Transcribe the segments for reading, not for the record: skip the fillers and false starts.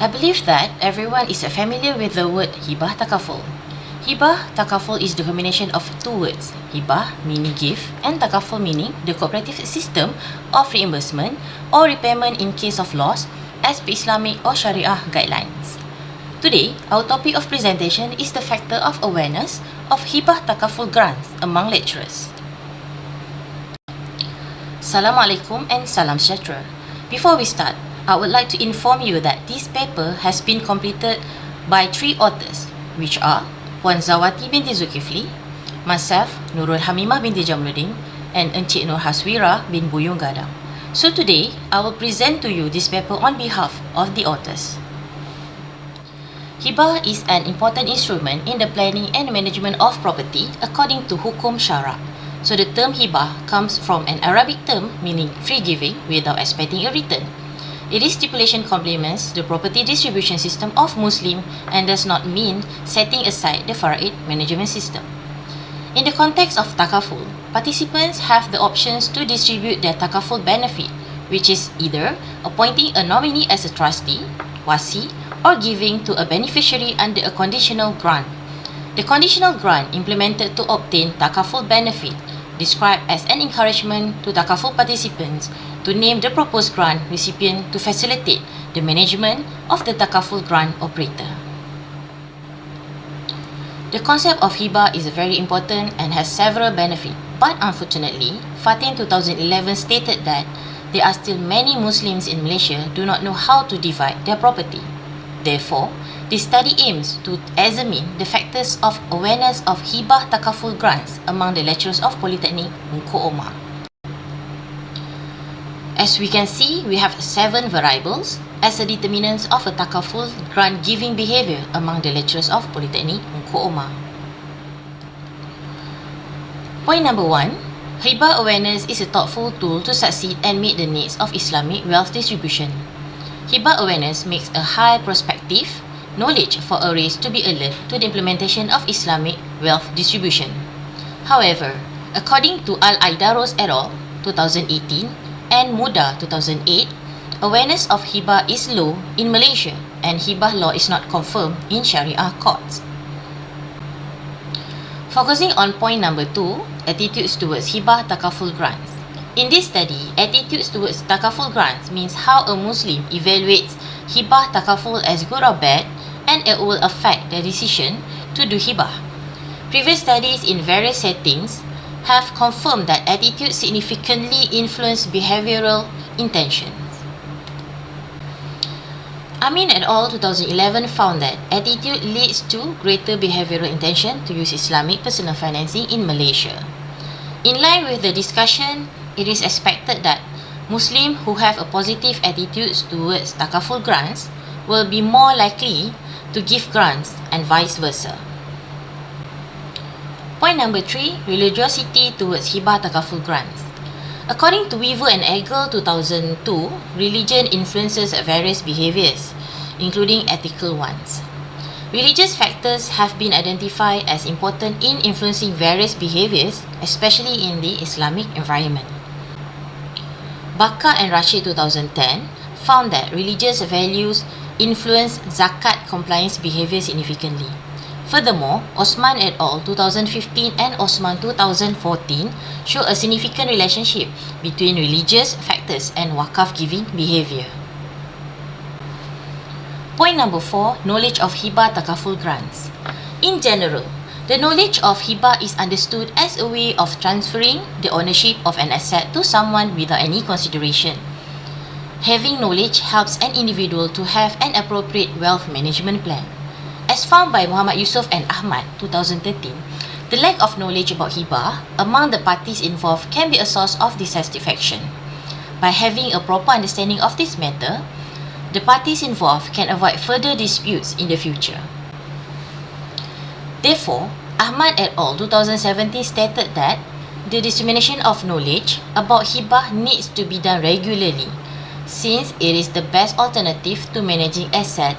I believe that everyone is familiar with the word Hibah Takaful. Hibah Takaful is the combination of two words, Hibah meaning gift and Takaful meaning the cooperative system of reimbursement or repayment in case of loss as per Islamic or Sharia guidelines. Today, our topic of presentation is the factor of awareness of Hibah Takaful grants among lecturers. Assalamualaikum and salam sejahtera. Before we start, I would like to inform you that this paper has been completed by 3 authors, which are Puan Zawati Binti Zulkafli, myself Nurul Hamimah Binti Jamaludin, and Encik Norhaswira bin Buyung Gadang. So today, I will present to you this paper on behalf of the authors. Hibah is an important instrument in the planning and management of property according to Hukum Syara. So the term Hibah comes from an Arabic term meaning free giving without expecting a return. Its stipulation complements the property distribution system of Muslim and does not mean setting aside the faraid management system. In the context of Takaful, participants have the options to distribute their Takaful benefit, which is either appointing a nominee as a trustee, wasi, or giving to a beneficiary under a conditional grant. The conditional grant implemented to obtain Takaful benefit described as an encouragement to Takaful participants to name the proposed grant recipient to facilitate the management of the Takaful grant operator. The concept of Hibah is very important and has several benefits, but unfortunately, Fatin 2011 stated that there are still many Muslims in Malaysia do not know how to divide their property. Therefore, this study aims to examine the factors of awareness of Hibah Takaful grants among the lecturers of Polytechnic ICCOMAH. As we can see, we have 7 variables as the determinants of a Takaful grant giving behavior among the lecturers of Polytechnic ICCOMAH. Point number 1. Hibah awareness is a thoughtful tool to succeed and meet the needs of Islamic wealth distribution. Hibah awareness makes a high prospective knowledge for a race to be alert to the implementation of Islamic wealth distribution. However, according to Al-Aidaros et al. 2018 and Muda 2008, awareness of Hibah is low in Malaysia and Hibah law is not confirmed in Sharia courts. Focusing on point number 2, attitudes towards Hibah Takaful grants. In this study, attitudes towards Takaful grants means how a Muslim evaluates Hibah Takaful as good or bad, and it will affect their decision to do Hibah. Previous studies in various settings have confirmed that attitude significantly influence behavioral intentions. Amin et al. 2011 found that attitude leads to greater behavioral intention to use Islamic personal financing in Malaysia. In line with the discussion, it is expected that Muslims who have a positive attitude towards Takaful grants will be more likely to give grants and vice versa. Point number 3, religiosity towards Hibah Takaful grants. According to Weaver and Egel 2002, religion influences various behaviors, including ethical ones. Religious factors have been identified as important in influencing various behaviors, especially in the Islamic environment. Bakar and Rashid 2010 found that religious values influence zakat compliance behavior significantly. Furthermore, Osman et al. 2015 and Osman 2014 show a significant relationship between religious factors and wakaf giving behavior. Point number 4, knowledge of Hibah Takaful grants. In general, the knowledge of Hibah is understood as a way of transferring the ownership of an asset to someone without any consideration. Having knowledge helps an individual to have an appropriate wealth management plan. As found by Muhammad Yusuf and Ahmad 2013, the lack of knowledge about Hibah among the parties involved can be a source of dissatisfaction. By having a proper understanding of this matter, the parties involved can avoid further disputes in the future. Therefore, Ahmad et al. 2017 stated that the dissemination of knowledge about Hibah needs to be done regularly, since it is the best alternative to managing asset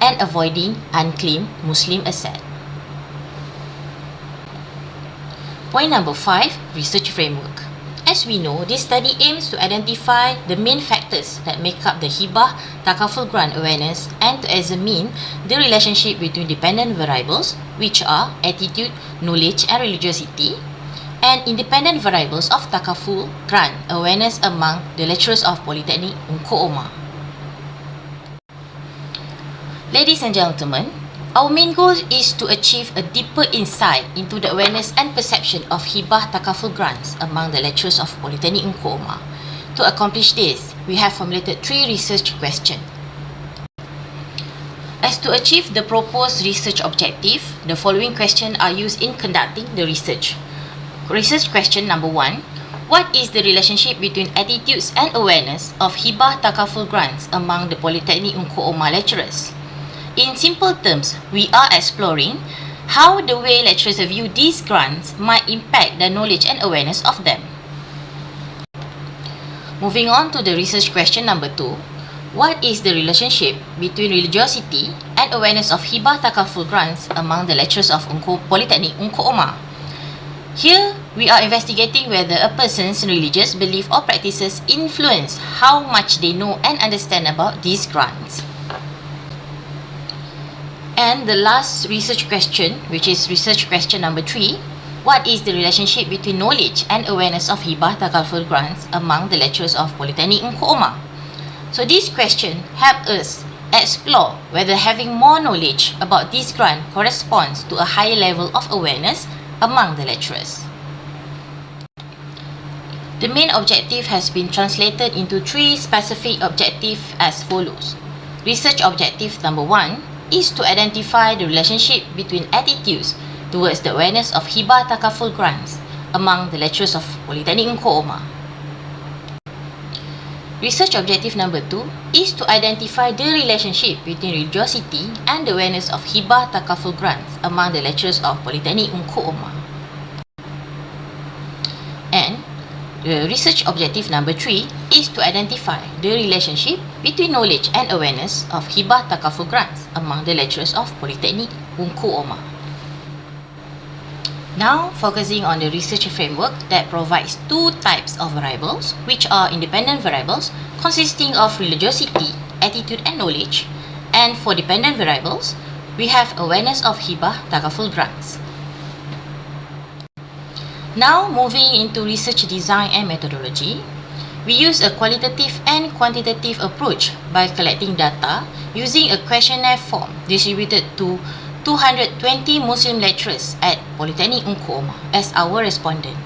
and avoiding unclaimed Muslim asset. Point number 5, research framework. As as we know, this study aims to identify the main factors that make up the Hibah Takaful grant awareness and to examine the relationship between dependent variables, which are attitude, knowledge and religiosity, and independent variables of Takaful grant awareness among the lecturers of Polytechnic ICCOMAH. Ladies and gentlemen, our main goal is to achieve a deeper insight into the awareness and perception of Hibah Takaful grants among the lecturers of Polytechnic ICCOMAH. To accomplish this, we have formulated 3 research questions. As to achieve the proposed research objective, the following questions are used in conducting the research. Research question number 1. What is the relationship between attitudes and awareness of Hibah Takaful grants among the Polytechnic ICCOMAH lecturers? In simple terms, we are exploring how the way lecturers view these grants might impact the knowledge and awareness of them. Moving on to the research question number 2. What is the relationship between religiosity and awareness of Hibah Takaful grants among the lecturers of Polytechnic ICCOMAH? Here, we are investigating whether a person's religious belief or practices influence how much they know and understand about these grants. And the last research question, which is research question number 3, what is the relationship between knowledge and awareness of Hibah Takaful grants among the lecturers of Polytechnic ICCOMAH? So this question helps us explore whether having more knowledge about this grant corresponds to a higher level of awareness among the lecturers. The main objective has been translated into 3 specific objectives as follows. Research objective number 1 is to identify the relationship between attitudes towards the awareness of Hibah Takaful grants among the lecturers of Polytechnic ICCOMAH. Research objective number 2 is to identify the relationship between religiosity and the awareness of Hibah Takaful grants among the lecturers of Polytechnic ICCOMAH. And the research objective number 3 is to identify the relationship between knowledge and awareness of Hibah Takaful grants among the lecturers of Polytechnic ICCOMAH. Now, focusing on the research framework that provides 2 types of variables, which are independent variables consisting of religiosity, attitude and knowledge, and for dependent variables, we have awareness of Hibah Takaful grants. Now, moving into research design and methodology, we use a qualitative and quantitative approach by collecting data using a questionnaire form distributed to 220 Muslim lecturers at Polytechnic ICCOMAH as our respondent.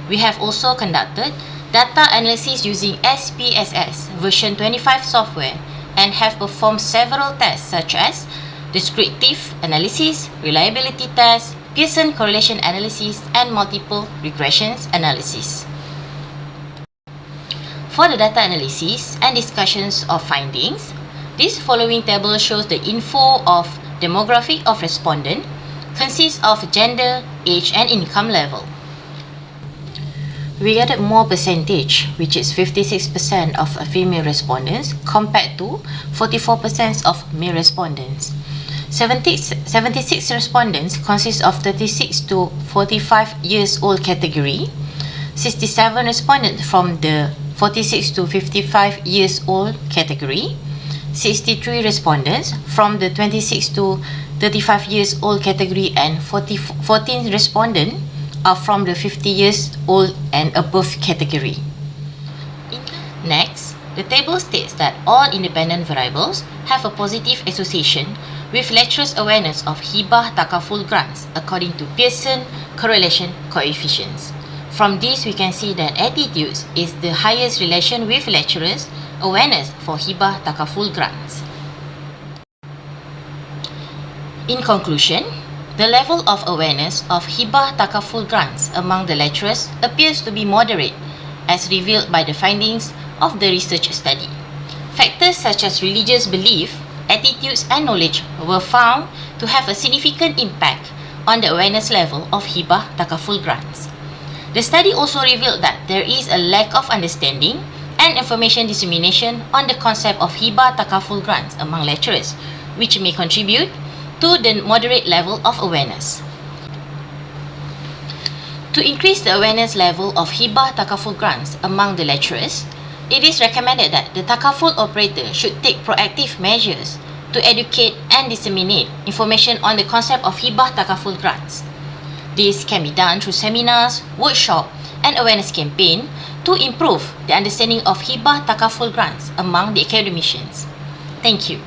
We have also conducted data analysis using SPSS version 25 software and have performed several tests such as descriptive analysis, reliability tests, Pearson correlation analysis, and multiple regressions analysis. For the data analysis and discussions of findings, this following table shows the info of demographic of respondent, consists of gender, age, and income level. We added more percentage, which is 56% of female respondents compared to 44% of male respondents. 76 respondents consist of 36 to 45 years old category, 67 respondents from the 46 to 55 years old category, 63 respondents from the 26 to 35 years old category, and 14 respondents are from the 50 years old and above category. Next, the table states that all independent variables have a positive association with lecturers' awareness of Hibah Takaful grants according to Pearson correlation coefficients. From this, we can see that attitudes is the highest relation with lecturers' awareness for Hibah Takaful grants. In conclusion, the level of awareness of Hibah Takaful grants among the lecturers appears to be moderate, as revealed by the findings of the research study. Factors such as religious belief, attitudes, and knowledge were found to have a significant impact on the awareness level of Hibah Takaful grants. The study also revealed that there is a lack of understanding and information dissemination on the concept of Hibah Takaful grants among lecturers, which may contribute to the moderate level of awareness. To increase the awareness level of Hibah Takaful grants among the lecturers, it is recommended that the Takaful operator should take proactive measures to educate and disseminate information on the concept of Hibah Takaful grants. This can be done through seminars, workshops, and awareness campaign to improve the understanding of Hibah Takaful grants among the academicians. Thank you.